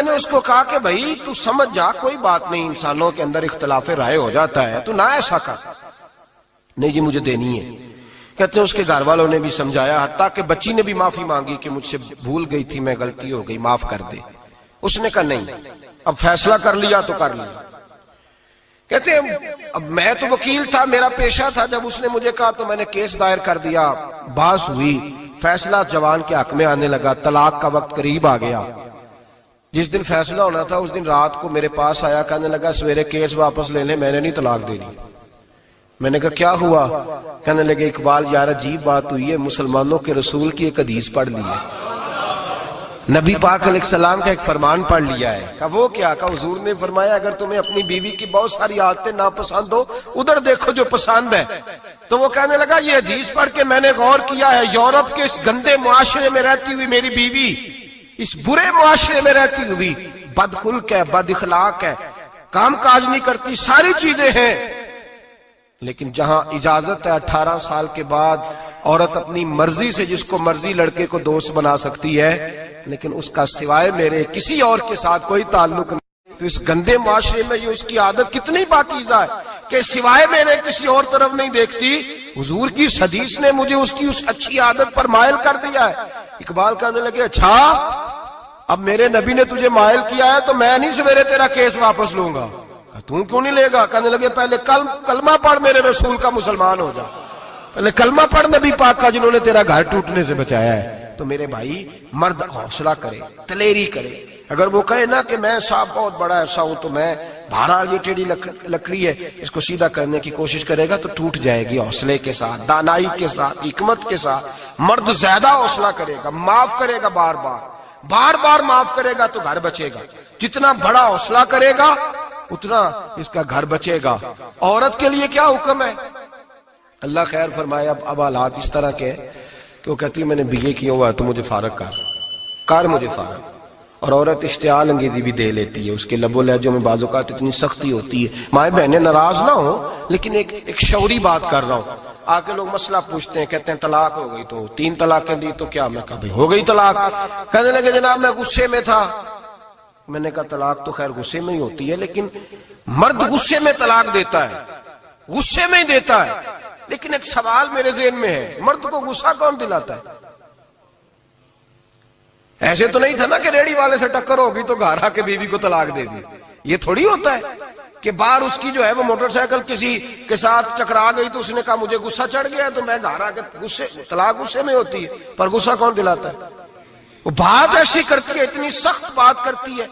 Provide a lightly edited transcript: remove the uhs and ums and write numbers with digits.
نے اس کو کہا کہ بھائی تو سمجھ جا، کوئی بات نہیں، انسانوں کے اندر اختلاف رائے ہو جاتا ہے، تو نہ ایسا کر۔ نہیں جی مجھے دینی ہے۔ کہتے ہیں اس کے گھر والوں نے بھی سمجھایا، حتیٰ کہ بچی نے بھی معافی مانگی کہ مجھ سے بھول گئی تھی، میں غلطی ہو گئی، معاف کر دے۔ اس نے کہا نہیں، اب فیصلہ کر لیا تو کر لیا۔ کہتے ہیں اب میں تو وکیل تھا، میرا پیشہ تھا، جب اس نے مجھے کہا تو میں نے کیس دائر کر دیا، بحث ہوئی، فیصلہ جوان کے حق میں آنے لگا، طلاق کا وقت قریب آ گیا۔ جس دن فیصلہ ہونا تھا اس دن رات کو میرے پاس آیا، کہنے لگا سویرے کیس واپس لے لیں، میں نے نہیں طلاق دینی۔ میں نے کہا کیا ہوا؟ کہنے لگے اقبال یار عجیب بات ہوئی ہے، مسلمانوں کے رسول کی ایک حدیث پڑھ لی ہے، نبی پاک علیہ السلام کا ایک فرمان پڑھ لیا ہے۔ کہا وہ کیا؟ کہا حضور نے فرمایا اگر تمہیں اپنی بیوی کی بہت ساری عادتیں ناپسند ہو، ادھر دیکھو جو پسند ہے۔ تو وہ کہنے لگا یہ حدیث پڑھ کے میں نے غور کیا ہے، یورپ کے اس گندے معاشرے میں رہتی ہوئی میری بیوی اس برے معاشرے میں رہتی ہوئی بد خلق ہے، بد اخلاق ہے، کام کاج نہیں کرتی، ساری چیزیں ہیں، لیکن جہاں اجازت ہے 18 سال کے بعد عورت اپنی مرضی سے جس کو مرضی لڑکے کو دوست بنا سکتی ہے، لیکن اس کا سوائے میرے کسی اور کے ساتھ کوئی تعلق نہیں۔ تو اس گندے معاشرے میں یہ اس کی عادت کتنی پاکیزہ ہے کہ سوائے میرے کسی اور طرف نہیں دیکھتی۔ حضور کی اس حدیث نے مجھے اس کی اس اچھی عادت پر مائل کر دیا ہے۔ اقبال کہنے لگے اچھا اب میرے نبی نے تجھے مائل کیا ہے تو میں نہیں سویرے تیرا کیس واپس لوں گا۔ تو کیوں نہیں لے گا؟ کہنے لگے پہلے کلمہ پڑھ میرے رسول کا، مسلمان ہو جا، پہلے کلمہ پڑھ نبی پاک کا جنہوں نے تیرا گھر ٹوٹنے سے بچایا ہے۔ تو میرے بھائی مرد حوصلہ کرے، دلیری کرے۔ اگر وہ کہے نا کہ میں صاحب بہت بڑا ایسا ہوں تو میں بہرحال یہ ٹیڑھی لکڑی ہے اس کو سیدھا کرنے کی کوشش کرے گا تو ٹوٹ جائے گی۔ حوصلے کے ساتھ، دانائی کے ساتھ، حکمت کے ساتھ مرد زیادہ حوصلہ کرے گا، معاف کرے گا، بار بار معاف کرے گا تو گھر بچے گا۔ جتنا بڑا حوصلہ کرے گا اتنا اس کا گھر بچے گا۔ عورت کے لیے کیا حکم ہے؟ اللہ خیر فرمائے۔ اب حالات اس طرح کے کہ وہ کہتی ہے میں نے BA کیا ہوا ہے تو مجھے فارغ کر مجھے فارغ۔ اور عورت اشتعال انگیزی بھی دے لیتی ہے، اس کے لب و لہجوں میں بعض اوقات اتنی سختی ہوتی ہے۔ مائیں بہنیں ناراض نہ ہو، لیکن ایک شعوری بات کر رہا ہوں۔ آ کے لوگ مسئلہ پوچھتے ہیں، کہتے ہیں طلاق ہو گئی تو 3 طلاقیں دی تو کیا؟ میں کہا بھائی ہو گئی طلاق۔ کہنے لگے جناب میں غصے میں تھا۔ میں نے کہا طلاق تو خیر غصے میں ہی ہوتی ہے، لیکن مرد غصے میں طلاق دیتا ہے، غصے میں ہی دیتا ہے، لیکن ایک سوال میرے ذہن میں ہے، مرد کو غصہ کون دلاتا ہے؟ ایسے تو نہیں تھا نا کہ ریڑی والے سے ٹکر ہوگی تو گھر آ کے بیوی کو طلاق دے دی۔ یہ تھوڑی ہوتا ہے کہ باہر اس کی جو ہے وہ موٹر سائیکل کسی کے ساتھ ٹکرا گئی تو اس نے کہا مجھے غصہ چڑھ گیا تو میں گھر آ کے طلاق غصے میں ہوتی ہے، پر غصہ کون دلاتا ہے؟ وہ بات ایسی کرتی ہے، اتنی سخت بات کرتی ہے